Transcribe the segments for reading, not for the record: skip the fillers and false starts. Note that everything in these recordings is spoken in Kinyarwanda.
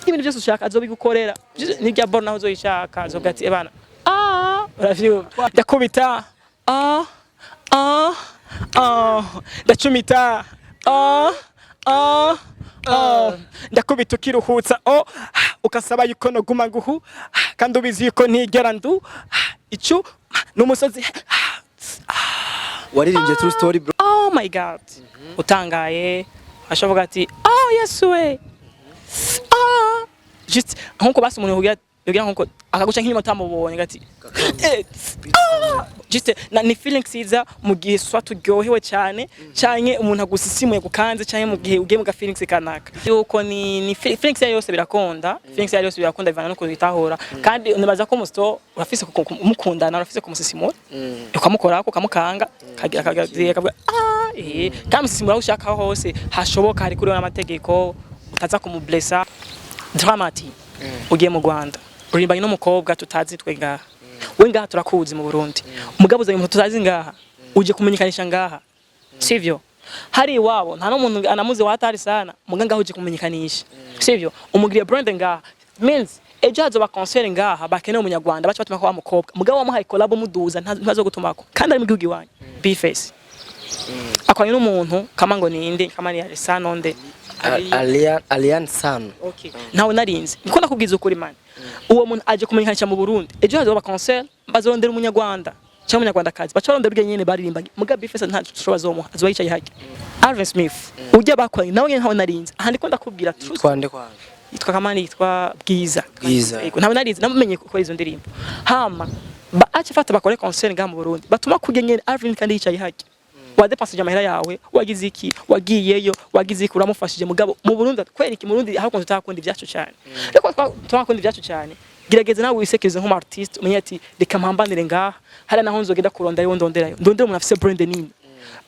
ibintu byose ushaka azobigukorera nibya bona naho uzoyishaka azogati ebana uravyo ndakubita ndacumita ndakubita ukiruhutsa ukasaba yuko noguma nguhu kandi ubizi yuko ntigera ndu icu n'umusozi waririmbye true story bro. Oh my god utangaye ashoboga ati yes we just nkuko basi umuntu yogira nkuko akaguca nk'imo tamubonye gati just ni feeling siza mu gihe swatu ryohewe cyane cyane umuntu agusisimuye gukanze cyane mu gihe ugiye mu ga feelings kanaka yuko ni feelings yose birakonda feelings yose birakonda ivana no kuzitahura kandi unibaza ko musto urafise kumukundana urafise kumusisimura ukamukora ko kamukanga kagira kavuga kandi musisimura ushaka hose hashoboka hari kuri n'amategeko utaza kumublessa dramati ugiye mu Rwanda urimbanye n'umukobwa tutazi twe ngaha we ngaha turakuzi mu Burundi umugabo uzanye umuntu tutazi ngaha uje kumenyekanisha ngaha sivyo hari iwabo nta n'umuntu anamuzi watari sana muganga uje kumenyekanisha sivyo umugiriye brand ngaha means ejo hazoba concert ngaha bakeneye umunyarwanda baca batuma ko wa mukobwa mugabo wamuhaye collab muduza ntazo gutumako kandi ari mu gihugu iwanyu B-face akwanye n'umuntu kama ngo ninde kama ni Alessandro nonde Alliance San. Okay. Nawe narinze. Niko nakubwiza ukuri man. Uwo muntu aje kumenyekanisha mu Burundi. Ejo hazoba concert bazorondera umunyarwanda. Cyangwa umunyarwanda kazi. Bacorondera urye nyene baririmba. Muga B-face nta cyo bazomuha. Azoba yicaye haki. Arvin Smith. Ujya bakwanye nawe ntawe narinze. Aha ndiko ndakubwira true. Twande kwanje. Yitwa kamani yitwa Bwiza. Yego. Ntawe narinze namenye ko izo ndirimbo. Hama acha fata bakore concert nga mu Burundi. Batuma kurye nyene Arvin kandi yicaye haki. Wadepanse amahera yawe wagize iki wagiyeyo wagize iki uramufashije mugabo mu Burundi kwereka mu Burundi aho tutakunda ivyacu cyane reko twakunda ivyacu cyane gerageza nawe wisekeze nk'umu artist umenye ati reka mpambanire ngaha hari naho nzogenda kuronda yo ndonderayo ndondera umuntu afise brand nini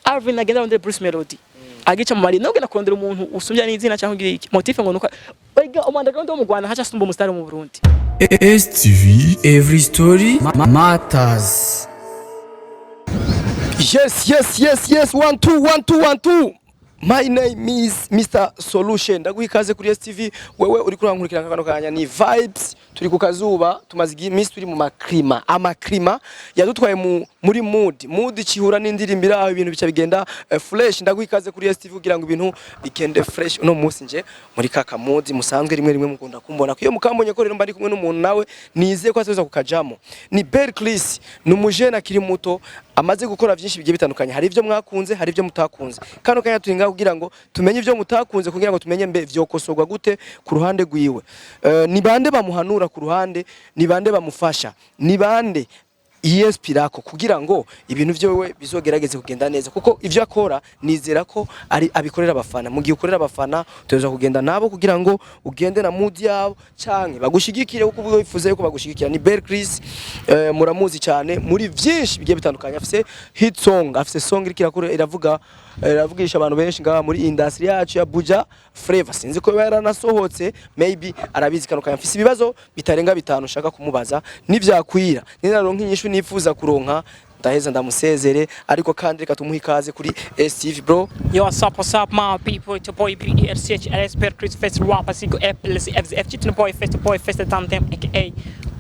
Arvin agenda rondera Bruce Melody agica mu mari no genda kurondera umuntu usumbya n'izina cyangwa ngira iki motive ngo nuko wega umandaganda wo mu Rwanda hacha sumba umustar mu Burundi STV every story matters. Yes. 1 2 My name is Mr. Solution. Ndaguhikaze kuri STV. Wewe uri kurankurikira kakano kanya ni vibes. Turi ku kazuba tumaze iminsi turi mu makrima. Amakrima yadutwaye muri mood cihura n'indirimbo aho ibintu bica bigenda fresh. Ndaguhikaze kuri STV kugira ngo ibintu bikende fresh uno munsi nje muri kaka mood musanzwe rimwe mukunda kumbona. Kuyo mukambonye ko rero mbari kumwe n'umuntu nawe nize ko azoza kukajamo. Ni BEL Chris numujena kiri muto amaze gukora byinshi bigiye bitandukanye. Hari ivyo mwakunze, hari ivyo mutakunze. Kano kanya turinga kugira ngo tumenye ivyo mutakunze kugira ngo tumenye mbe vyokosorwa gute ku ruhande rwiwe. Ni bande bamuhanura ku ruhande, ni bande bamufasha, ni bande yespirako kugira ngo ibintu byowe bizogerageze kugenda neza kuko ivyo akora nizera ko ari abikorera abafana mu gihe ukorera abafana tuza kugenda nabo kugira ngo ugende na mood yabo canke bagushigikire kuko ubwo wifuza yuko bagushigikira. Ni BEL Chris muramuzi cyane muri vyinshi bigiye bitandukanye afise hit song afise song iravugisha abantu benshi ngaha muri industry yacu ya Buja Flavor sinzi ko yaranasohotse maybe arabizi kanukanya afise ibibazo bitarenga bitanu shaka kumubaza nivyakwira ninaronka inyishu nifuza kuronka ndaheza ndamusezere ariko kandi reka tumuha ikaze kuri STV bro. Yo what's up my people to boy BEL BEL Chris Fest Rap Sigo FLC FG to boy Fest Tamtem aka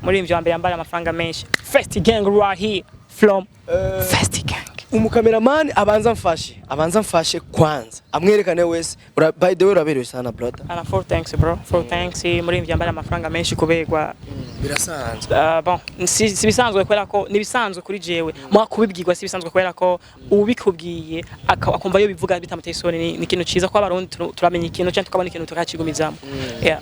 muri mvyo ambere ambara amafaranga menshi Fest Gang right here from Fest Gang. Umukameraman abanza mfashe kwanza amwerekane wese by the way uraberewe sana brother. Ana for thanks bro for thanks muri mvyo ambara amafaranga menshi kubegwa birasanzwe. Bon si bisanzwe kwera ko nibisanzwe kuri jewe mwa kubibwirwa si bisanzwe kwera ko ubikubwiye akumva yo bivuga bitamuteye isoni ni ikintu ciza ko abarundi turamenya ikintu cyane tukabona ikintu tukacigumizamo. Yeah.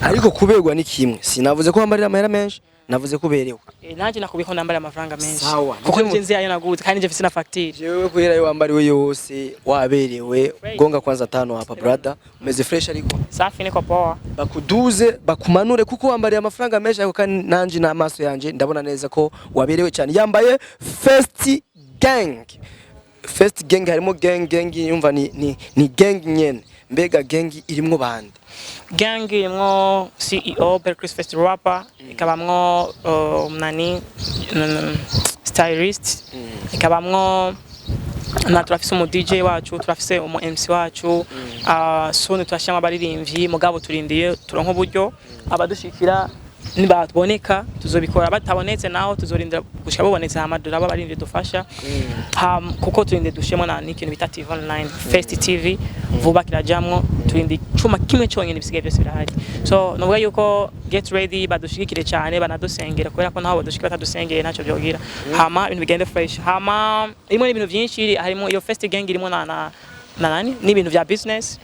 Ariko kuberwa ni kimwe sinavuze ko wambarira amahera menshi navuze kuberewe. Nanje nakubiko ndambara amafaranga menshi kuko nje yayo naguze kandi nje mfise na facture. Jewe kuhera yo wambariwe yose waberewe gonga kwanza 5 hapa brother umeze fresh ariko safi niko poa bakuduze bakumanure kuko wambariye amafaranga menshi ariko kandi nanje n'amaso yanje ndabona neza ko waberewe cyane. Yambaye Fest Gang harimo gang yumva ni gang nyene mbega gang irimwo bande gang imwo CEO BEL Chris Fest rapper ikabamwo stylist ikabamwo na turafise umu DJ wacu turafise umu MC wacu sone turashama abaririmbyi mugabo turindiye turonka uburyo abadushikira nibatuboneka tuzobikora batabonetse naho tuzorindira gushika bobonetse hamadura abaririmbyi dufasha kuko turinde dushemo na n'ikintu bita TV online Fest TV vuba kirajamwo turindi cuma kimwe cyonyine bisigaye byose birahari so novuga yuko get ready badushigikire cyane banadusengera kubera ko naho badushikira batadusengeye ntacyo byogira hama ibintu bigende fresh hama irimo ibintu byinshi harimo iyo Fest gang irimo na nani n'ibintu bya business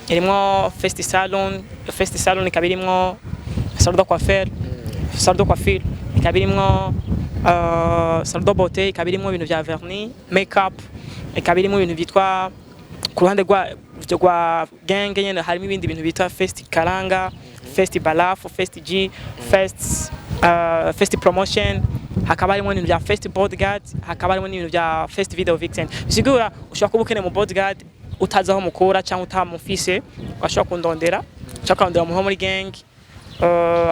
irimo Fest salon ikabirimo salon de coiffure ikabirimo salon de beauté ikabirimo ibintu bya vernis makeup ikabirimo ibintu bitwa ku ruhande rwa gang nyene harimo ibindi bintu bitwa Fest Karanga Fest Balafu Fest G Fest Promotion hakaba harimo ibintu bya Fest Bodyguard hakaba harimo ibintu bya Fest Video Vixen bisigura ushaka kuba ukene mu bodyguard utazaho mukura cyangwa utamufise washaka kundondera cyangwa kundondera mu muri gang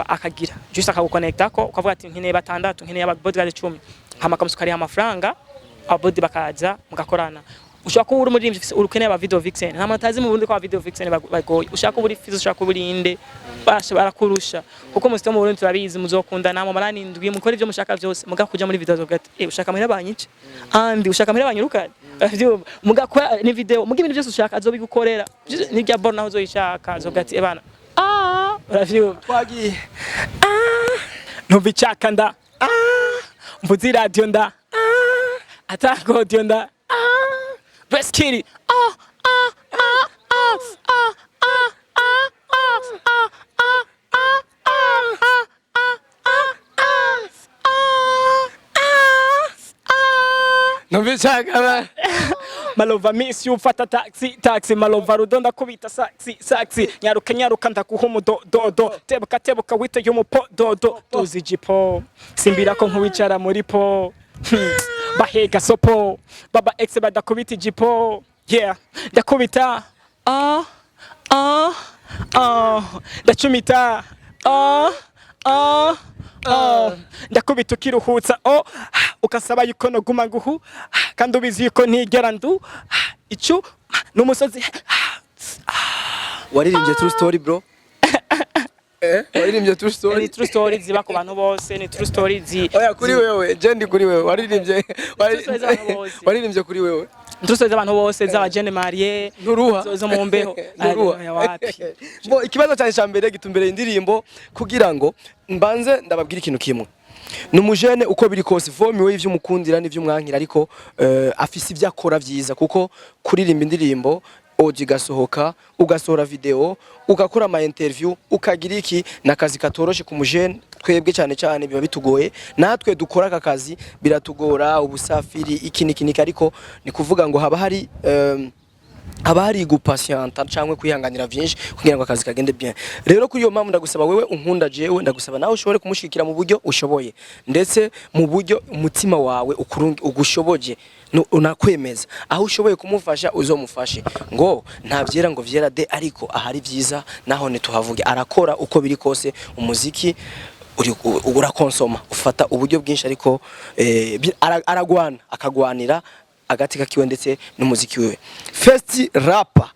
akagira just akaguconnecta ko ukavuga ati nkeneye batandatu nkeneye aba bodyguard 10 hama kamusukari amafaranga abodi bakaza mugakorana ushaka kuba uri muri urukeneye aba video vixen nta matazi mu burundi ko aba video vixen bagoye ushaka kuba uri fizo ushaka kuba uri inde barakurusha kuko musito mu burundi turabizi muzokunda namo marani ndwi mukora ibyo mushaka byose mugakuja muri video zogati ushaka muri abanyice andi ushaka muri abanyurukane mugakora ni video muga ibintu byose ushaka azobigukorera ni bya borna naho uzoyishaka zogati ebana Ravyo Twagiye. Nubichaka nda. Mvuzi radio nda. Atako audio nda. Best kitty. Nubichaka ba. Malova miss you fata taxi malova rudonda kubita saxi nyaruka ndakuho do tebuka wite yo mupo do tuzijipo simbira ko nkuwicara muri po bahega sopo baba ex badakubita jipo yeah ndakubita ndacumita ndakubita ukiruhutsa ukasaba yuko no guma nguhu kandi ubizi yuko ntigera ndu icu numusozi waririmbye true story bro waririmbye true story ni true story ziba ku bantu bose ni true story oya kuri wewe jendi kuri wewe waririmbye kuri wewe true story z'abantu bose z'aba Jeanne Marie Nuruha zo mu mbeho Nuruha wapi bo ikibazo cyane cyambere gitumbere indirimbo kugira ngo mbanze ndababwira ikintu kimwe numujene uko biri kose vomiwe ivyo mukundira n'ivyo mwankira ariko afise ivyo akora vyiza kuko kuririmba indirimbo oji gasohoka ugasohora video ugakora ama interview ukagira iki nakazi katoroshe ku mujene twebwe cyane biba bitugoye natwe dukora aka kazi biratugora ubusafiri iki ariko ni kuvuga ngo haba hari gupatienta cyangwa kwihanganira vyinshi kugira ngo akazi kagende bien rero kuri yo mpamvu ndagusaba wewe unkunda jewe ndagusaba nawe ushobore kumushikira mu buryo ushoboye ndetse mu buryo umutima wawe ugushoboje unakwemeza aho ushoboye kumufasha uzomufashe ngo ntavyera ngo vyera de ariko ahari vyiza naho ne tuhavuge arakora uko biri kose umuziki urakonsoma ufata uburyo bwinshi ariko akagwanira agati kakiwe ndetse n'umuziki wewe Fest rapper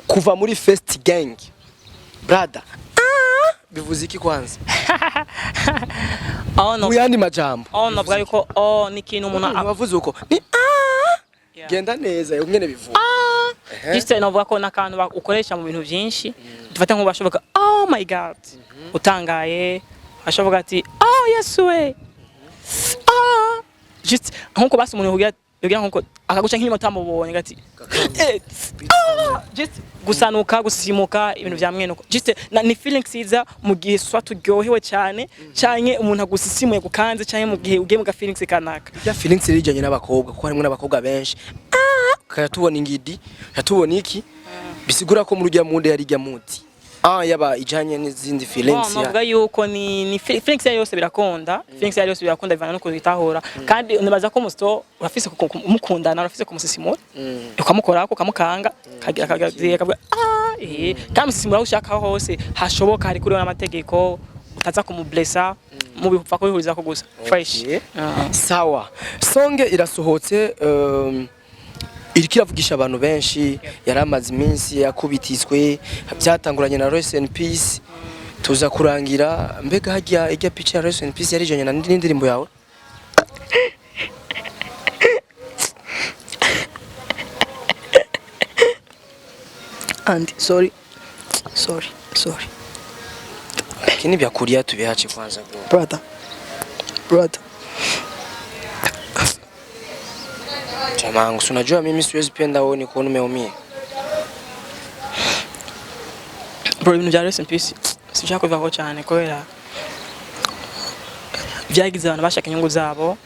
kuva muri Fest gang brother bivuze iki kwanza no uyandi majambo navuga yuko ni kintu umuntu abavuze uko ni genda neza ngene bivuga just navuga ko nakantu ukoresha mu bintu byinshi dufata nko bashoboka oh my god utangaye ashoboka ati yes we just nko basi umuntu ugira nko akaguca nk'imo tamubonye gati just gusanuka gusimuka ibintu bya mwene just ni feeling siza mu gihe swa turyohewe cyane cyane umuntu agusisimuye gukanze cyane mu gihe ugiye mu ga feelings kanaka ya feelings rijanye n'abakobwa kuko harimo n'abakobwa benshi kayatubona ingidi yatubona iki bisigura ko mu rujya munde yari jya muti yaba ijanye n'izindi feelings ya navuga yuko ni feelings yose birakonda feelings yose birakonda bivana no kuzitahura kandi unibaza ko musto urafise kumukundana urafise kumusisimura ukamukora ko kamukanga kagira kavuga kandi musisimura ushaka hose hashoboka hari kuri n'amategeko utaza kumublessa mu bipfa ko bihuriza ko gusa fresh sawa songe irasohotse iriko iravugisha abantu benshi yaramaze iminsi yakubitiswe byatanguranye na Rest in Peace tuza kurangira mbega hajya ijya picha ya Rest in Peace yarijanye na n'indirimbo yawe and sorry kini vya kulia tuviache kwanza bro brother jamangu si unajua mimi siwezi penda wewe ni kuona umeumia bro ibintu bya Rest in Peace sinshaka kuvaho cyane kubera byagize abantu bashaka inyungu zabo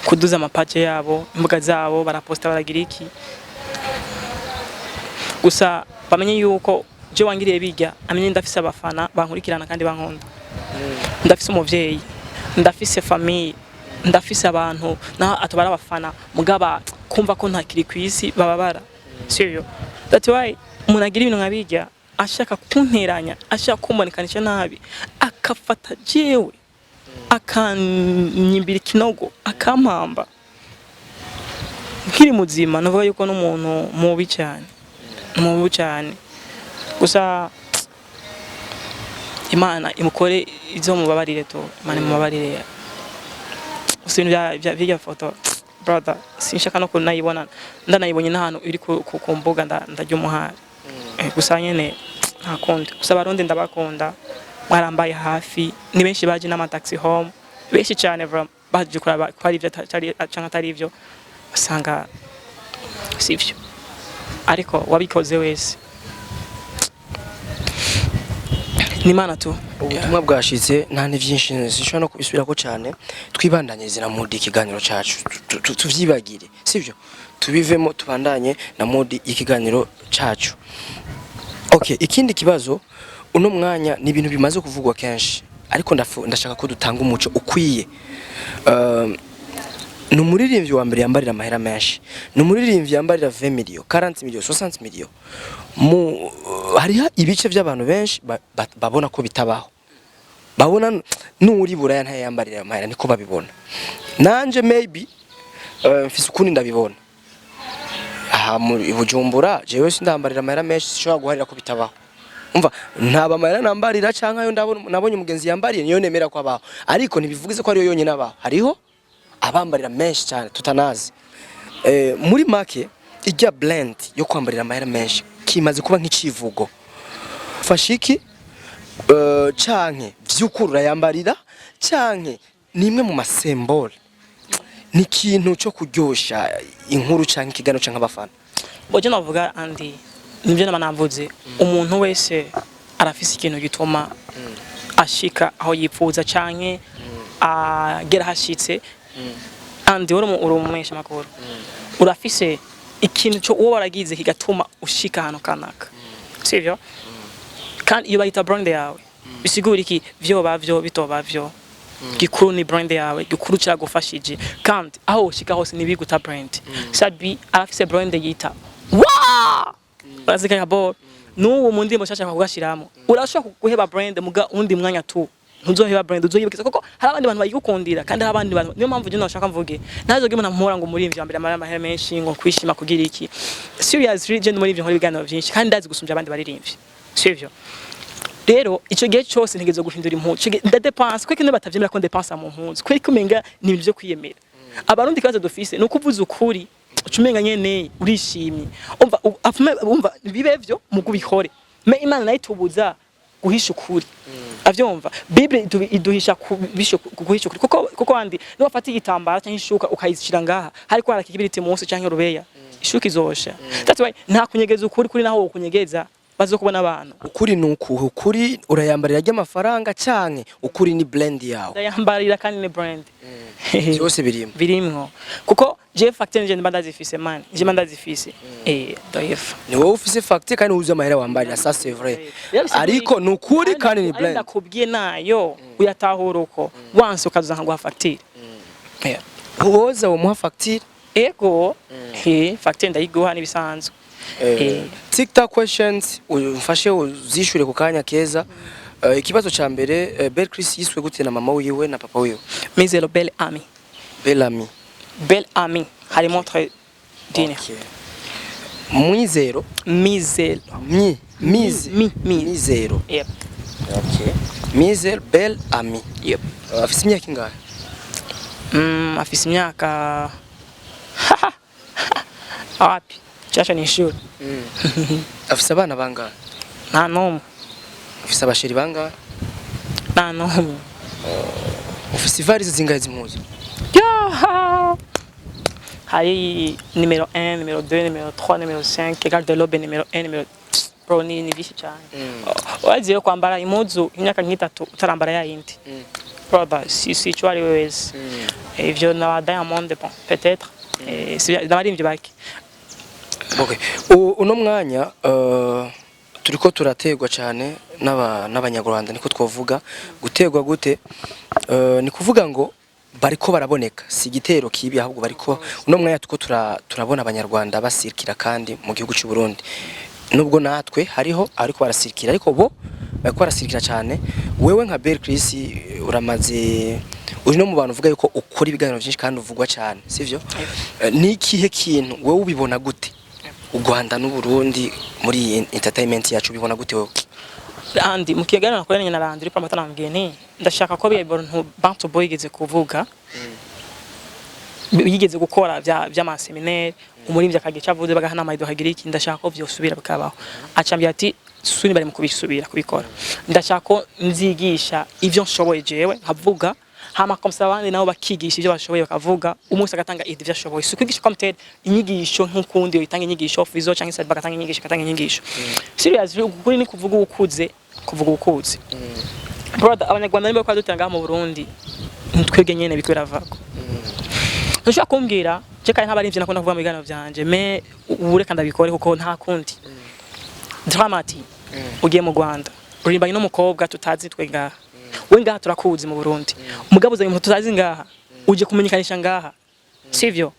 kuduza amapaje yabo imbuga zabo baraposta baragira iki gusa bamenye yuko je wangiriye bijya amenye ndafise abafana bankurikirana kandi bankunda ndafise umuvyeyi ndafise famille ndafise abantu na atubara abafana mugaba kumva ko ntakiri kwisi bababara sivyo that's why munagira ibintu nkabijya ashaka kunteranya ashaka kumbonekanisha nabi akafata jewe akanyimbira kinogo akampamba nkiri muzima navuga yuko n'umuntu mubi cyane gusa Imana imukore izo mubabarire to Imana mubabarire usibintu bya foto brother sinshaka no kunayibona ndanayibonye n'ahantu iri ku mbuga ndarya umuhari gusa nyene ntakundi gusa abarundi ndabakunda mwarambaye hafi ni benshi baje n'ama taxi home benshi cyane baje kuraba kwari ivyo cyangwa atari ivyo usanga sivyo ariko wabikoze wese ni Imana tu ubutumwa bwashitse nta ni byinshi sinshobora no kubisubirako cyane twibandanyirize na mudi ikiganiro cyacu tuvyibagire sivyo tubivemo tubandanye na mudi ikiganiro cyacu okay ikindi kibazo uno mwanya ni ibintu bimaze kuvugwa kenshi ariko ndashaka ko dutanga umuco ukwiye numuririmbyi wa mbere yambarira amahera menshi numuririmbyi yambarira 20 million 40 million 60 million hariho ibice by'abantu benshi babona ko bitabaho babona n'uri buraya nta yambarira amahera niko babibona nanje maybe mfise ukundi ndabibona aha muri Bujumbura jewe sindambarira amahera menshi sishobora guharira ko bitabaho umva ntaba amahera nambarira canka yo nabonye umugenzi yambariye niyo nemera ko abaho ariko ntibivugize ko ari yo yonyine abaho hariho abambarira menshi cyane tutanazi muri make ijya blend yo kwambarira amahera menshi kimaze kuba nk'icivugo fashiki canke vyukurura yambarira canke nimwe mu masembole ni kintu cyo kuryosha inkuru canke ikigano canke abafana boje navuga andi nivyo navuze umuntu wese arafise ikintu gituma ashika aho yipfuza canke agera hashitse andi uri umumesha makuru urafise ikintu cyo uwo baragize kigatuma ushika hano kanaka sivyo kandi iyo bayita brand yawe bisigura iki vyo bavyo bitoba vyo gikuru ni brand yawe gikuru cyagufashije kandi aho ushika hose nibiguta brand sabi arafise brand yita wa bazika yabo n'uwo mu ndimo shasha kugashiramo urashaka guheba brand muga undi mwanya tu ntuzoheba brand uzoyibukiza koko hari abandi bantu bayigukundira kandi hari abandi bantu niyo mpamvu je nashaka mvuge nazo gimana mpora ngo muri ivyo mbere amahera menshi ngo kwishima kugira iki serious legend muri ivyo nkora ibiganiro byinshi kandi ndazi gusumbya abandi baririmbyi sivyo rero ico gihe cyose ntegezo guhindura impuzu ndadepense kweke batavyemera ko ndepense mu mpuzu kweke umenga ni ibyo kwiyemera abarundi kaza dufise no kuvuza ukuri ucumenga nyene urishimye umva bibevyo mu kubikore me Imana nayitubuza guhisha ukuri avyumva Bible iduhisha guhisha ukuri kuko andi no bafata igitambara cyangwa ishuka ukayishira ngaha hariko harakibiriti munsi cyangwa rubeya ishuka izosha that's why nta kunyegeza ukuri kuri naho ukunyegeza bazokubona abantu ukuri nukuhe ukuri urayambarira ry'amafaranga canke ukuri ni blend yawe ndayambarira kandi ni brand byose birimwo kuko je facteur nje ndazifise man je ndazifise doyefa ni wowe ufise facteur kandi uzi amahera wambarira ça c'est vrai ariko nukuri kandi ni blend ndakubwiye nayo uyatahura uko once ukaza nkaguha facteur uwoza wo muha facteur ego facteur ndayiguha nibisanzwe TikTok questions umfashe uzishure ku kanya keza ikibazo ca mbere BEL Chris yiswe gute na mama wiwe na papa wiwe Mizero BEL Ami BEL Ami BEL Ami harimo très dîner Mwizero. Mizero. Mizero. Yep. Okay. Mizero BEL Ami. Yep. Afise imyaka ingahe? Afise imyaka wapi? Cyasha ni ishuri. Afise abana bangahe? Nta numwe. Afise abasheri bangahe? Nta numwe. Ufise ivarisi zingahe z'impuzu? Hari numéro 1, numéro 2, numéro 3, numéro 5, garde-robe numéro 1, numéro bro ni bishi cyane. Wagiye kwambara impuzu imyaka nk'itatu utarambara ya yindi. Brother, si tu ari wese. Ivyo na Diamond bon peut-être. Si n'abarimbye baki. Okay. Uno mwanya turiko turategwa cyane n'abanyarwanda niko twovuga gutegwa gute ni kuvuga ngo bariko baraboneka si igitero kibi ahubwo bariko uno mwanya tuko turabona abanyarwanda basirikira kandi mu gihugu cy'u Burundi nubwo natwe hariho ariko barasirikira ariko bo bariko barasirikira cyane wewe nka BEL Chris uramaze uri no mu bantu uvuga yuko ukora ibiganiro byinshi kandi uvugwa cyane sivyo ni ikihe kintu wewe ubibona gute u Rwanda n'u Burundi muri entertainment yacu ubibona gute wewe Andi mu kiganiro nakoranye na Randi ripa matanambwiye nti ndashaka ko BEL Bantu Boy yigeze kuvuga yigeze gukora by'amaseminaire umurivya kagica avuze bagahana amaido hagira iki ndashaka ko vyosubira bikabaho acambye ati suni bari mu kubisubira kubikora ndashaka ko nzigisha ivyo nshoboye jewe nkavuga hama komsa abandi nabo bakigisha ivyo bashoboye bakavuga umunsi agatanga ivyo ashoboye si kwigisha committed inyigisho nk'ukundi utanga inyigisho fizo cyangwa se bagatanga inyigisho serious ukuri ni kuvuga ukuze brother abanyarwanda nibo kwa dutanga mu Burundi ntwege nyene bikwira vako ntushaka kumbwira je kandi ntabarimvye nakunda kuvuga mu biganiro byanje me ureka ndabikore kuko nta kundi dramati ugiye mu Rwanda urimbanye n'umukobwa tutazi twega we ngaha turakuzi mu Burundi umugabo uzaye mu tutazi ngaha uje kumenyekanisha ngaha sivyo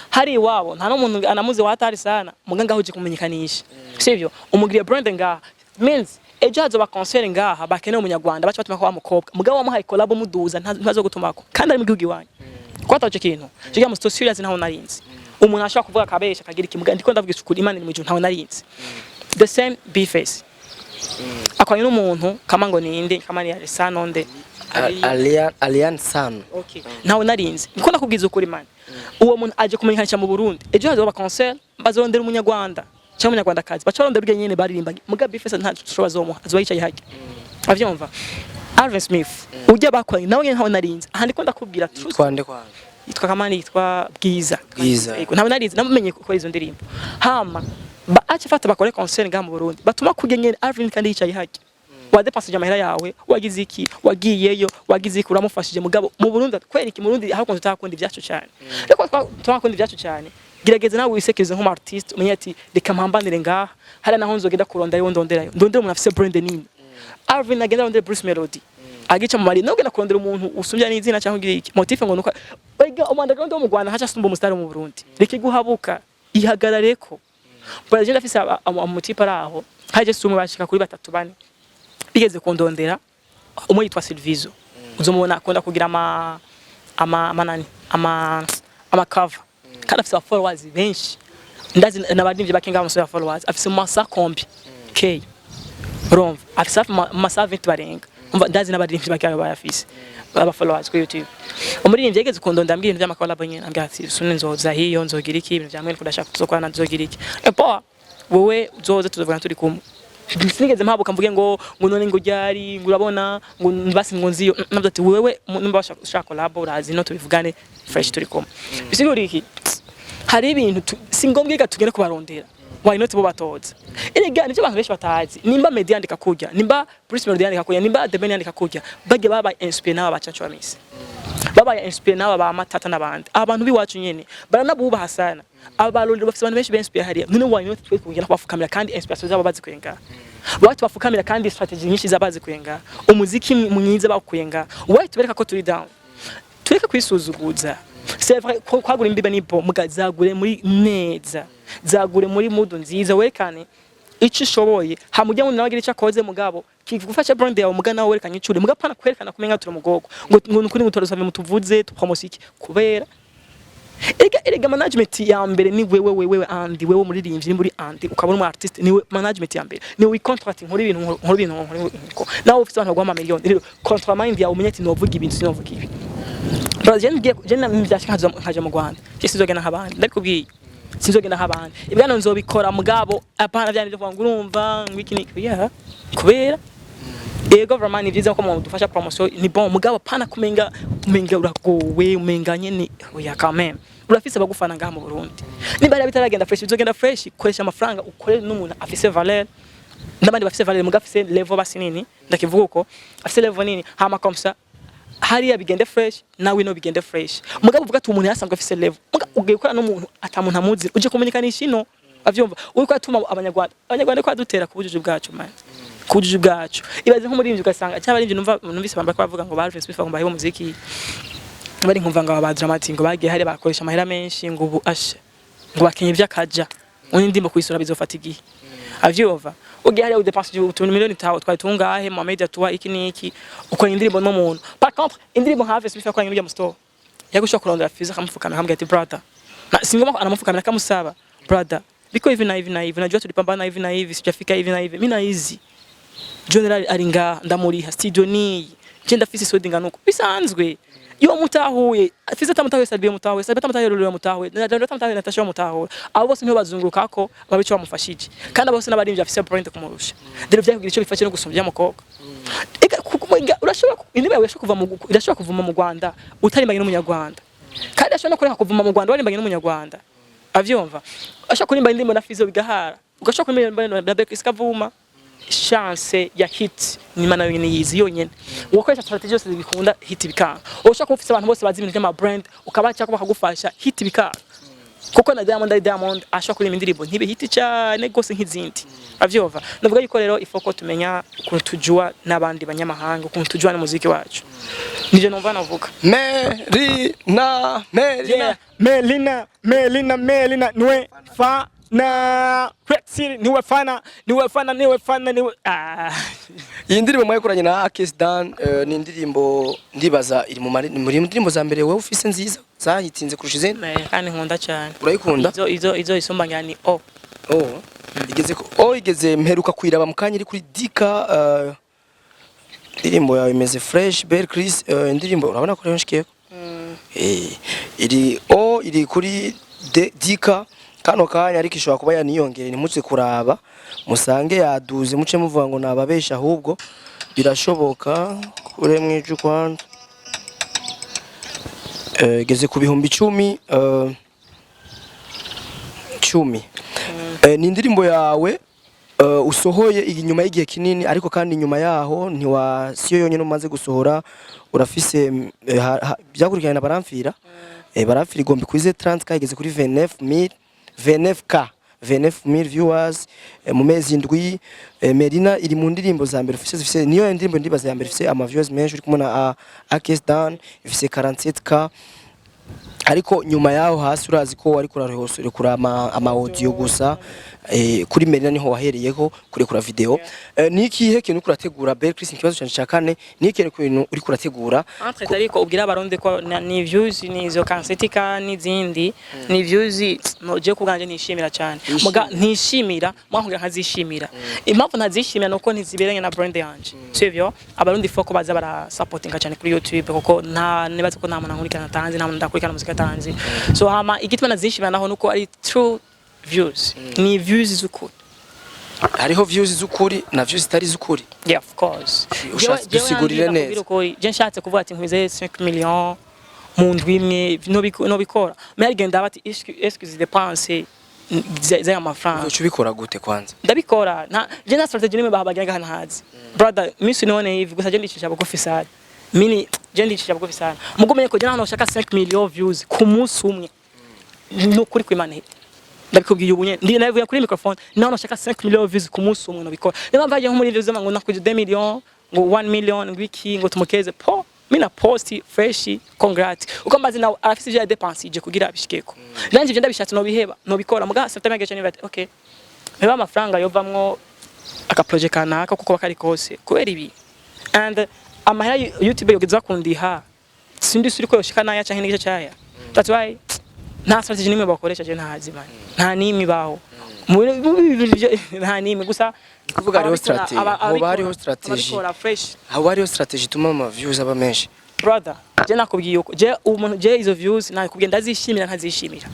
hari iwabo nta n'umuntu anamuzi watari sana muganga uje kumenyekanisha sivyo umugiriye brand ngaha means ejo hazoba concert ngaha bakeneye umunyarwanda baca batuma ko mukobwa mugabo wamuhaye collab muduza ntazo gutumako kandi ari mu gihugu iwanyu kwataje kintu jiga mu serious ntaho narinzi umuntu ashaka kuvuga kabesha kagira ikimuga ndiko ndavuga isukuri imana ni mu gihe ntaho narinzi the same B-face akwanye n'umuntu kama ngo ninde kama ni Alessano nde Allian San okay ntaho narinzi ndiko ndakubwiza ukuri imana uwo muntu aje kumenyekanisha mu Burundi ejo hazoba concert bazorondera umunyarwanda cyangwa umunyarwandakazi bacorondera urye nyene baririmba muga B-face nta tushobora zomuha azoba yicaye hake avyumva Alvin Smith ujya bakwanye nawe ntaho narinzi aha ndiko ndakubwira twande kwa yitwa kamani yitwa Bwiza ntaho narinzi namenye ko izo ndirimbo hama acha fata bakore concert ngaha mu Burundi batuma kugenyera Alvin kandi yicaye hake wadepasije amahera yawe wagize iki wagiyeyo wagize iki uramufashije mugabo mu Burundi kwereka mu Burundi aho tutakundi byacu cyane reko twakundi byacu cyane girageze nawe wisekeze nk'umu artist umenye ati reka mpambanire ngaha hari naho nzogenda kurondera yo ndondera umuntu afise brand nini Alvin agenda rondera Bruce Melody agica mu mari no genda kurondera umuntu usumbya n'izina cyangwa ugira iki motive ngo nuko oiga umandaganda wo mu Rwanda hacha sumba umustar mu Burundi reke guhabuka ihagarareko bora je ndafise amutipe araho haje sumu bashika kuri 3-4 bigeze kundondera umwe yitwa Silvizo uzomubona akunda kugira ama cover kandi afise followers benshi ndazi nabadimvye bakenga mu followers afise masa kombi k romva afise masa 20 barenga umva ndazi nabadimvye bakenga bayafise aba followers ku YouTube umuririmbyi yegeze kundondera mbwira ibintu by'amakola nyene ambwira ati sune nzoza hiyo nzogira iki ibintu byamwe kudashaka tuzokwana nzogira iki epo wowe uzoza tuzovana turi kumwe sinigeze mpabuka mvuge ngo none ngo ryari ngo urabona ngo basi ngo nziyo nabyo ati wewe nimba bashaka collab urazi no tubivugane fresh turi kumwe bisigura iki hari ibintu singombwe tugene kubarondera why not bo batoza erega nivyo abantu benshi batazi nimba media ndika kujya nimba Bruce Melody ndika kujya nimba The Ben ndika kujya bage baba inspire n'aba bacacu bamisi baba inspire n'aba ba matata n'abandi abantu biwacu nyene baranabubaha sana abalolero bafite abantu benshi benspire hariya none why not twe kugenda kwafukamira kandi inspiration zabo bazikwenga watu bafukamira kandi strategy nyinshi zabazi kwenga umuziki mwiza bakwenga why tubereka ko turi down tureka kwisuzuguza c'est vrai kwagura imbibe nibo mugazagure muri neza zagure muri mudu nziza werekane ico shoboye hamujya ngo nabagira ico akoze mugabo kigufasha brand yawe mugana werekanye icuri mugapana kwerekana kumenga turi mugogo ngo kuri mutoro save mutuvuze tupromosiki kubera Erega management ya mbere ni wewe andi wewe umuririmbyi ni muri andi ukabona umu artist ni management ya mbere ni we contracting nkora ibintu nawe ufite abantu bagwa miliyoni rero contract mind ya umenye ati novuga ibintu sinovuga ibi brother je nbyashaka nkaje mu Rwanda je sizogena nk'abandi ndakubwiye sinzogena nk'abandi ibwana nzobikora mugabo apana byandi byo urumva ngwiki ya kubera government ivyiza ko mu dufasha promotion ni bon mugabo pana kumenga uragowe umenganye ni oya quand même urafise abagufana ngaha mu Burundi niba ari bitaragenda fresh bizogenda fresh koresha amafaranga ukore n'umuntu afise valeur ndabandi bafise valeur mugafise level basinini ndakivuga uko afise level nini hama comme ça hariya bigende fresh nawe no bigende fresh mugabo uvuga ati umuntu yasanzwe afise level mugabo ugiye gukora n'umuntu atamuntu amuzi uje kumenyekanisha ino avyumva uri ko atuma abanyarwanda ko adutera ku bujuje bwacu man kujuje bwacu ibaze nk'umuririmbyi ugasanga cy'abaririmbyi numvise bamba ko bavuga ngo Ararize bifa ngo bahe umuziki bari nkumva ngo aba dramatic ngo bagiye hari bakoresha amahera menshi ngo ubu ashe ngo bakenye byakaja undi ndimo kuyisura bizofata igihe avyumva ugiye hari udepanse utuntu miliyoni tawo twatungahe mu media tuwa iki niki ukora indirimbo n'umuntu par contre indirimbo nka Ararize bifa kwa ngirya mu store yagusha kurondera fiza kamufukana hambwe ati brother na singoma anamufukana kamusaba brother biko hivi na hivi najua tulipambana hivi na hivi sijafika hivi na hivi mimi na hizi general aringa ndamuriha studio ni genda fisi sodinga nuko bisanzwe yo mutahuye fisi tamutahuye salbiye mutahuye salbiye tamutahuye rero mutahuye ndajya tamutahuye natasha mutahuye abo bose niho bazunguruka ko babico bamufashije kandi abo bose n'abarimvye afise point kumurusha dero vyakugira ico bifashe no gusumbya mukobwa urashobora indiba yawe irashobora kuvuma mu Rwanda utarimbanye n'umunyarwanda kandi ashobora no kureka kuvuma mu Rwanda warimbanye n'umunyarwanda avyumva ashaka kurimba indimbo na fizo bigahara ugashaka kurimba na Bek iskavuma chance ya hit ni mana yonyine yizi yonyene ukoresha strategy yose zibikunda hit bikanga ushaka kufisa abantu bose bazi ibintu by'ama brand ukabacha ko bakagufasha hit bikanga kuko na Diamond ashaka kurimba indirimbo ntibe hit cyane gose nk'izindi avyumva ndavuga yuko rero ifoko tumenya ukuntu tujua n'abandi banyamahanga ukuntu tujua n'umuziki wacu nije numva navuga Melina niwe fa na Crazy niwe fana iyi ndirimbo mwayikoranye na Akes Dan ni indirimbo ndibaza iri muri indirimbo za mbere wowe ufise nziza zahitinze kurusha izindi kandi nkunda cyane urayikunda izo isomba ngani igeze mperuka kwiraba mu kanya iri kuri Dika indirimbo yawe imeze fresh BEL Chris indirimbo urabona ko rero nshikeko iri kuri Dika kano kanya ariko ishobora kuba yaniyongere nimutse kuraba musange yaduze muce muvuga ngo nababesha ahubwo birashoboka kure mwiju kwanda geze ku bihumbi 10 ni indirimbo yawe usohoye inyuma y'igihe kinini ariko kandi inyuma yaho siyo yonyine umaze gusohora urafise byakurikirana baramfira baramfira igombi kwize 30k igeze kuri 29,000 viewers mu mezi ndwi Melina iri mu ndirimbo za mbere ufise niyo ndirimbo ndibaza ya mbere ufise ama viewers menshi uri kumona Akes Dan ufise 47k ariko nyuma yaho hasi urazi ko wari kurarehosore kuri ama audio gusa kuri Melina niho wahereyeho kuri video nikihe kintu kurategura BEL Chris ikibazo cyane cyakane nikihe kintu uri kurategura entre ariko ubwira abaronde ko ni views ni zo kansetika n'izindi ni views je kuganje nishimira cyane muga ntishimira mwahuga nkazishimira impamvu ntazishimira nuko ntiziberanye na brand yanje sivyo abarundi foko baza bara supportinga cyane kuri YouTube kuko nibaza ko nta muntu nkurikana tanzi nta muntu ndakurikana muzika tanzi so hama igituma nazishimira naho nuko ari true views ni views z'ukuri hariho views z'ukuri na views zitari z'ukuri of course dusigurire neza je nshatse kuvuga ati nkwize 5 millions mu ndwi imwe no bikora mais agenda bati excuse dépenser za amafaranga uco bikora gute kwanza ndabikora je na strategy nimwe bahabaganga ntazi brother misi none hivi gusa je ndicisha bugufi sana mini je ndicisha bugufi sana mugumenye ko je nano shaka 5 millions views ku munsi umwe no kuri kwimana ndabikubwiye ubunye ndi navuye kuri microphone nano shaka 5 millions views ku munsi umwe no bikora niba mvaje nko muri views ngo nakuje 2 millions ngo 1 million ngwiki ngo tumukeze po mina post fresh congrats uko mbazi nawe afise je dépense je kugira abishikeko nanje je ndabishatse no biheba no bikora muga satame cyane bati okay meba amafaranga yovamwo aka project kanaka kuko bakari kose kubera ibi and amahera YouTube yogeza kundiha sindi suri ko yoshika naya cyane n'igice cyaya that's why nta strategy nimwe bakoresha je ntazi man nta nimwe baho nta nimwe gusa kuvuga hariho strategy hoba hariho strategy haba hariho strategy ituma ama views aba menshi brother je nakubwiye uko je umuntu je izo views nakubwiye ndazishimira ntazishimira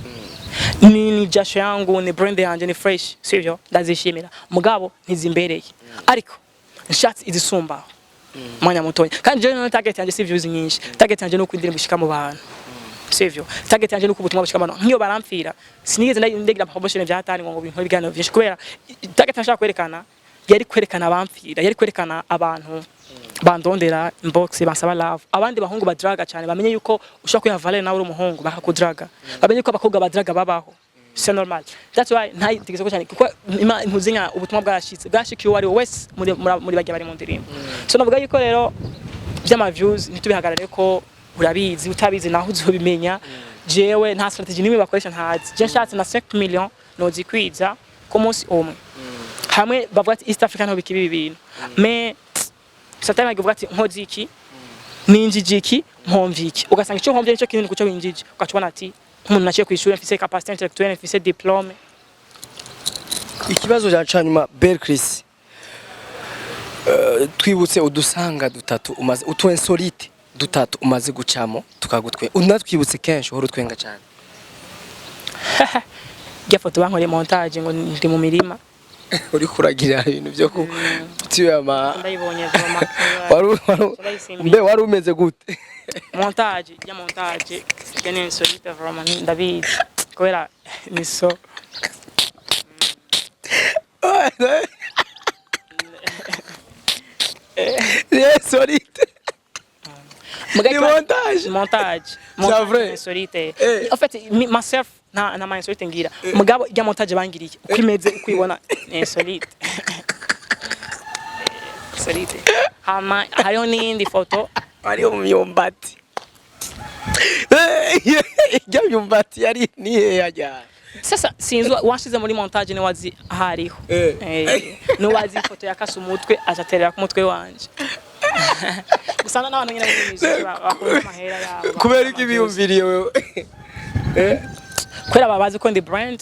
ni jasho yangu ni brand yanje ni fresh sivyo ndazishimira mugabo ntizimbereye ariko nshatse izisumba mwanya mutonya kandi je no target yanje si views nyinshi target yanje no kwindirimba ishika mu bantu sivyo target yanje no kubutumwa bushika abantu nkiyo baramfira sinigeze ndagira promotion byatari ngo bintu bigano byinshi kubera target nshaka kwerekana yari kwerekana abamfira yari kwerekana abantu bandondera inbox bansaba love abandi bahungu badraga cyane bamenye yuko ushaka kwiha valeur nawe uri umuhungu bakakudraga bamenye ko abakobwa badraga babaho c'est normal that's why ntayitigeze ko cyane kuko ntuzinya ubutumwa bwashikiye wari wese muri bagiye bari mu ndirimbo so navuga yuko rero by'ama views ntitubihagarare ko urabizi utabizi naho uzobimenya jewe nta strategy nimwe bakoresha ntazi je nshatse na 5 millions nozikwiza ku munsi umwe hamwe bavuga ati East Africa nho bikibi ibintu mais satani agivuga ati nkoziki ninjijiki mpomviki ugasanga icyo mpomvye nicyo kintu kucyo winjije ukacubona ati umuntu naciye kwishura mfise capacité intellectuelle mfise diplôme ikibazo cyanyuma BEL Chris twibutse udusanga dutatu umaze utu insolite dutatu umaze gucamo tukagutwe unatwibutse kenshi horo twenga cyane ya foto bankore montage ngo ndi mu mirima uri kuragira ibintu byo ku tiyama ndayibonye zoma wari umeze gute montage kene insolite vraiment David kwera ni so insolite montage c'est vrai insolite en fait myself na ma insolite ngira mugabo ya montage bangiriye ukimeze ukwibona insolite insolite hariho n'indi foto hariho myumbati ya myumbati yari nihe yajya sasa sinzi washize muri montage ni wazi hariho no wazi foto yakasa umutwe acaterera ku mutwe wanje usanga n'abantu nyine b'imiziki bakunda amahera yabo kubera iki biyumviriye wewe kwera babazi ko ndi brand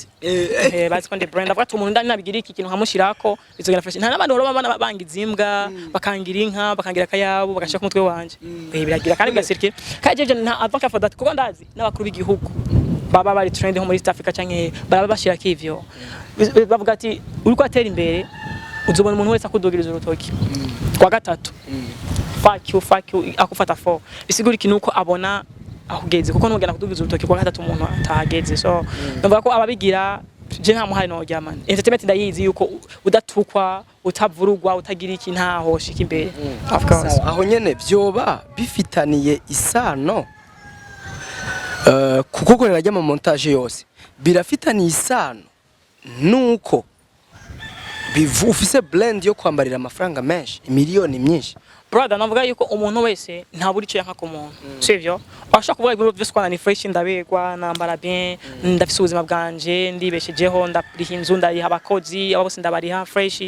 bazi ko ndi brand avuga ati umuntu ndani nabigira iki kintu nkamushirako bizogera fresh nta nabandi baba bangiza imbwa bakangira inka bakangira akayabo bagashaka umutwe wanje biragira kandi bigasirikira kandi je nta advance for that kuko ndazi n'abakuru b'igihugu baba bari trend ho muri East Africa canke baba bashira kivyo bavuga ati uri ko atera imbere uzobona umuntu wese akudogiriza urutoki kwa gatatu fuck you akufata 4 bisigura ikintu uko abona ahugeze kuko ntugenda kudugiza urutoki kwa gatatu umuntu atahageze so ndavuga ko ababigira je nta muhari no ryamana entertainment ndayizi yuko udatukwa utavurugwa utagira iki ntaho shika imbere of course aho nyene byoba bifitaniye isano kuko korera ryama montage yose birafitaniye isano nuko ufise blend yo kwambarira amafaranga menshi miliyoni myinshi brother navuga yuko umuntu wese nta buri cyo yanka ku muntu sivyo ashaka kuvuga ibintu byose kwana ni fresh ndabegwa nambara bien ndafise ubuzima bwanje ndibeshejeho ndariha inzu ndariha abakozi abo bose ndabariha fresh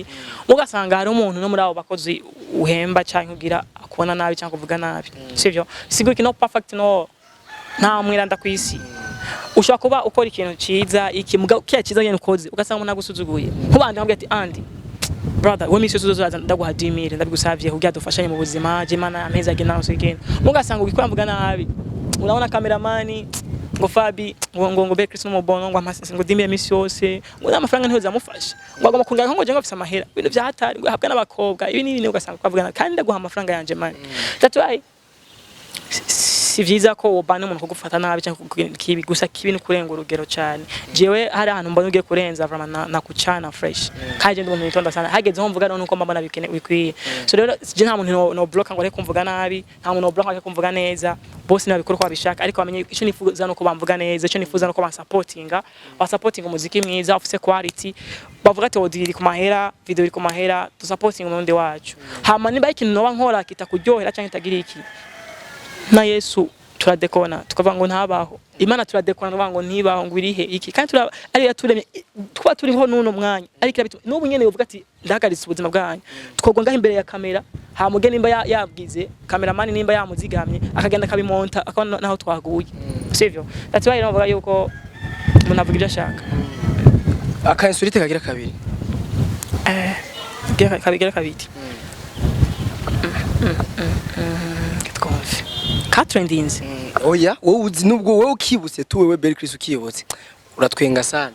ugasanga hari umuntu no muri abo bakozi uhemba cyangwa ugira akubona nabi cyangwa kuvuga nabi sivyo sigura kino perfect no nta mwiranda kwisi ushaka kuba ukora ikintu ciza iki muga kiya ciza nyene ukoze ugasanga umuntu agusuzuguye nkubandi nkabwira ati andi brother we misi tuzoza ndaguha 10,000 ndabigusavye kugira dufashanye mu buzima je mana ameza agena no sekene mugasanga ugikora mvuga nabi unaona cameraman ngo Fabi ngo BEL Chris no mubono ngo amase ngo 10,000 misi yose ngo amafaranga ntiho zamufasha bagomba kungira ngo je ngo afise amahera ibintu byahatari ngo habwa n'abakobwa ibi n'ibintu ugasanga kwavugana kandi ndaguha amafaranga yanje man that's why si vyiza ko ubana umuntu kugufata nabi cyangwa kibi gusa kibi no kurenga urugero cyane jewe hari ahantu mbona ugiye kurenza vraiment na kucana fresh kaje ndi umuntu nitonda sana hageze ho mvuga no uko mbona bikwiye so rero je nta muntu no block ngo ariko mvuga nabi nta muntu no block ariko mvuga neza bose nabikora ko babishaka ariko bamenye icyo nifuza no ko bamvuga neza icyo nifuza no ko bansupportinga umuziki mwiza ufise quality bavuga ati odiri ku mahera video iri ku mahera to supporting umundi wacu hama niba ikintu no bankora kitakuryohera cyangwa itagira iki na Yesu turadekona tukavuga ngo ntabaho Imana turadekona ngo ntibaho ngo irihe iki kandi ari yaturemye twa turiho nuno mwanya ariko n'ubu nyene uvuga ati ndahagaritse ubuzima bwanyu twogo ngaho imbere ya kamera ha muge nimba yabwize cameraman nimba yamuzigamye akagenda kabimonta akona naho twaguye sivyo that's why navuga yuko umuntu avuga ibyo ashaka. Akainsolite kagira kabiri. Kabigira kabiri. Twumve. Katrendinze. Oya, wowe uzi nubwo wowe ukibutse tu wewe BEL Chris ukibutse. Uratwenga sana.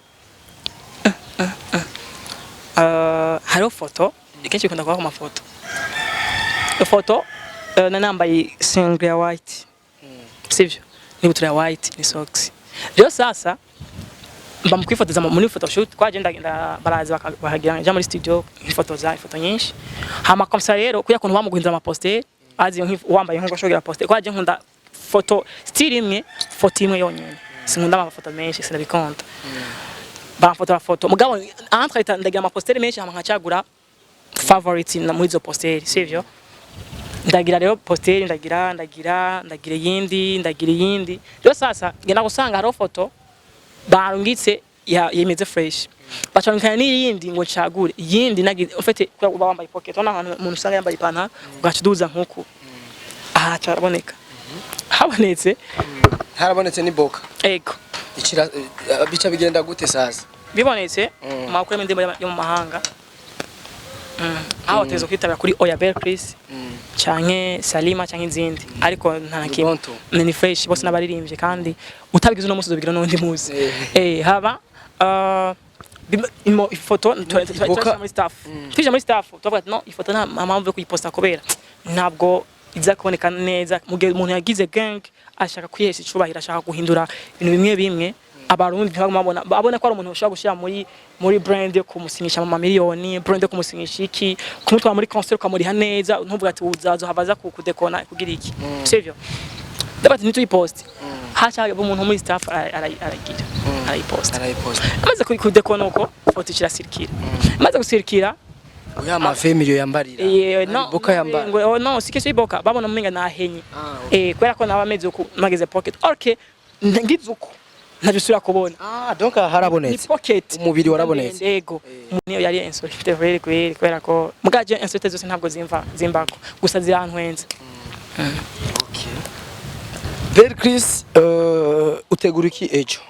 Hariho foto, ikenshi ukunda kuba ku mafoto. Ifoto nambaye single ya white. Sivyo? Nibutura ya white ni socks. Rero sasa mba mukwifotoza muri photo shoot twaje ndagenda baraza bakagira nja muri studio ifoto nyinshi. Hama komsa rero kuya kuntu bamuguhindura ama poster azi wambaye nko shogera poster kwaje nkunda foto still imwe foto imwe yonyene. Sinkunda amafoto menshi sinabikonta. Bafotora foto mugabo entre ndagira ama poster menshi hama nkacagura favorite na muri zo poster sivyo? Ndagira rero poster ndagira yindi rero sasa ngenda gusanga haro foto barungitse yemeze fresh bacankana n'iyindi ngo cagure yindi nagize ufite kuba wambaye pocket ona umuntu usanga yambaye ipantaro ugacuduza nkuko caraboneka harabonetse ni boka ego ikira bica bigenda gute sasa bibonetse makuru y'indimo yo mu mahanga aho tezo kwitabira kuri BEL Chris canke Salima canke izindi ariko nta kimwe ni fresh bose nabaririmbye kandi utabigize no musi zobigira n'undi muzi haba ifoto muri staff tuvuga no ifoto nta mpamvu yo kuyiposta kubera ntabwo iza kuboneka neza mu gihe umuntu yagize gang ashaka kwihesha icubahira ashaka guhindura ibintu bimwe abarundi babona ko ari umuntu ushaka gushira muri brand yo kumusinyisha ama miliyoni brand yo kumusinyisha iki kumutwara muri concert ukamuriha neza ntuvuga ati uzazo havaza kudekona kugira iki sivyo dabati nitu ipost hacha umuntu muri staff aragira arayipost amaze kudekona uko foto kirasirikira amaze gusirikira uya mafemilio yambarira boka yambara no sikese boka babona umenga nahenye kwera ko nabameze uko mageze pocket okay ngizuko ntabisura kubona donc harabonetse umubiri warabonetse yego niyo yari insolite very kwera ko mugaje insolite zose ntabwo zimbako gusa zirantwenze okay BEL Chris utegura iki ejo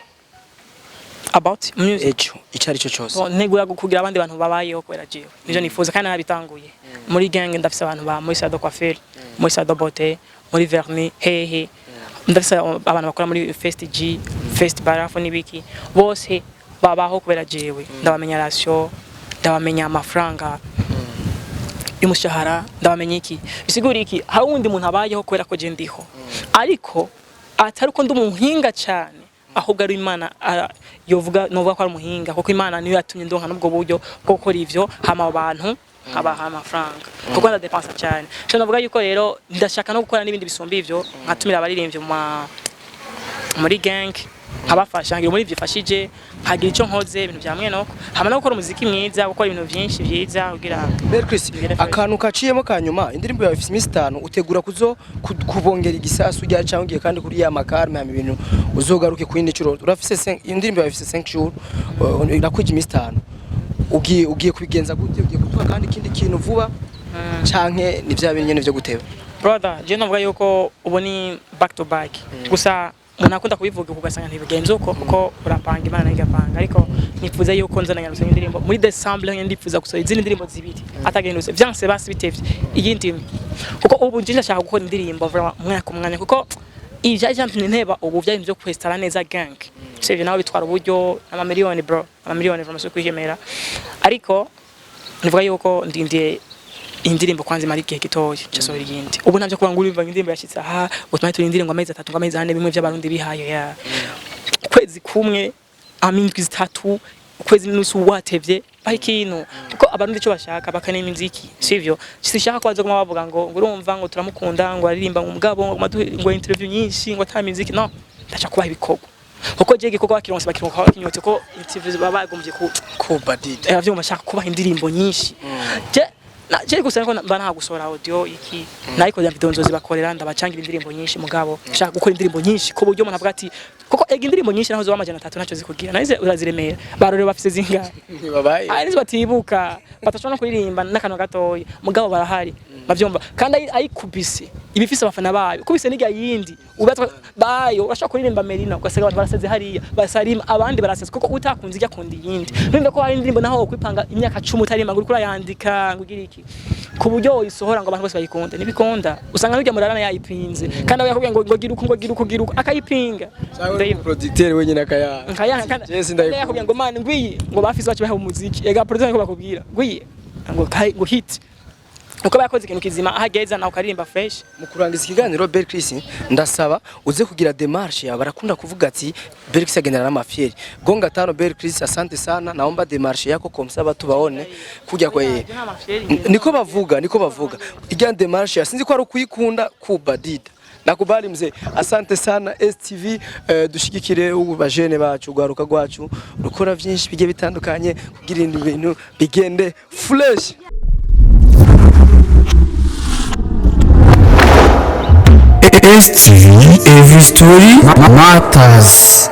about music ejo icari cyo cyose negura kugira abandi bantu babayeho kwera jewe nivyo nifuza kandi nabitanguye muri gang ndafise abantu ba muri sado coiffure muri sado beauté muri vernis hehe ndafise abantu bakora muri Fest G Fest Barafo nibiki bose babaho kubera jewe ndabamenya ratio ndabamenya amafaranga y'umushahara ndabamenya iki bisigura iki hari undi muntu abayeho kubera ko je ndiho ariko atari ko ndumuhinga cyane ahubwo ari Imana yovuga novuga ko ari umuhinga kuko Imana niyo yatumye ndonka nubwo buryo bwo gukora ivyo hama abantu abaha amafaranga kuko ndadepensa cyane cyo navuga yuko rero ndashaka no gukora n'ibindi bisumba ivyo nkatumira abaririmbye muri gang abafasha ngira muri byifashije hagira ico nkoze ibintu byamwe noko hama no gukora umuziki mwiza gukora ibintu byinshi byiza kugira BEL Chris akantu kaciyemo kanyuma indirimbo yawe ifite imisi 5 utegura kubongera igisasu rya cangiye kandi kuri ya makarme ya ibintu uzogaruke ku yindi curo urafise indirimbo yawe ifite 5 jours irakwije imisi 5 ugiye kubigenza gute ugiye kutuka kandi kindi kintu vuba canke ni bya bintu nyene byo guteba brother je navuga yuko ubu ni back to back gusa umuntu akunda kubivuga ugasanga ntibigenze uko urapanga Imana igapanga ariko nifuza yuko nzananya gusa indirimbo muri December ndifuza gusohora izindi ndirimbo zibiri atagenduse vyanse basi bitevye iyindi kuko ubu nje ndashaka gukora indirimbo umwaka umwanya kuko ivya jampi nteba ubu vya byo kwestara neza gang sivyo nawe bitwara uburyo ama miliyoni bro ama miliyoni from so kwihemera ariko nivuga yuko ndindiye indirimbo kwanza mari gihe gitoya cyasohora igindi ubu navyo kuba nguri mva indirimbo yashitse aha utuma turindire ngo amezi 3 ngo amezi 4 bimwe by'abarundi bihaye ya kwezi kumwe amindwi 3 kwezi nusu watevye bahikintu kuko abarundi cyo bashaka bakane imiziki sivyo sishaka kwaza kuma bavuga ngo urumva ngo turamukunda ngo aririmba ngo mugabo ngo interview nyinshi ngo ta muziki no ndacha kuba ibikoko kuko je gikoko bakironse bakironka bakinyotse ko interview babagombye ku badide avyo mashaka kuba indirimbo nyinshi je na je gusa ko mba nta gusora audio iki nariko ya video nzozi bakorera ndabacangira indirimbo nyinshi mugabo shaka gukora indirimbo nyinshi ko buryo umuntu avuga ati koko ega indirimbo nyinshi naho zo amajana 3 naco zikugira nahize uraziremera barore bafise zinga ntibabaye ari batibuka batashobora kuririmba n'akantu gatoya mugabo barahari bavyumva kandi ayikubise ibifise abafana bayo kubise n'iga yindi ubatwa bayo urashaka kuririmba Merina ugasanga abantu baraseze hariya basarima abandi baraseze kuko utakunze ijya kundi yindi numva ko hari indirimbo naho kwipanga imyaka 10 utarima ngo urikura yandika ngo giriki ku buryo isohora ngo abantu bose bayikunde nibikonda usanga n'ujya murarana yayipinze kandi abo yakubwiye ngo giruko akayipinga producteur wenyine akaya kandi yakubwiye ngo man ngwiye ngo bafise bacu bahe umuziki ega producer ko bakubwira ngwiye ngo hit uko bakoze ikintu kizima ahageza naho karirimba fresh mu kurangiza ikiganiro BEL Chris ndasaba uze kugira démarche ya barakunda kuvuga ati BEL Chris agendana n'amafieri gonga tano BEL Chris asante sana naomba démarche yako komsa batu baone kujya kwa yeye niko bavuga ijya démarche sinzi ko ari kuyikunda kubadida nakubali mzee asante sana STV dushigikire ubu bajene bacu gwaruka gwacu rukora byinshi bige bitandukanye kugira ibintu bigende fresh STV, every story matters.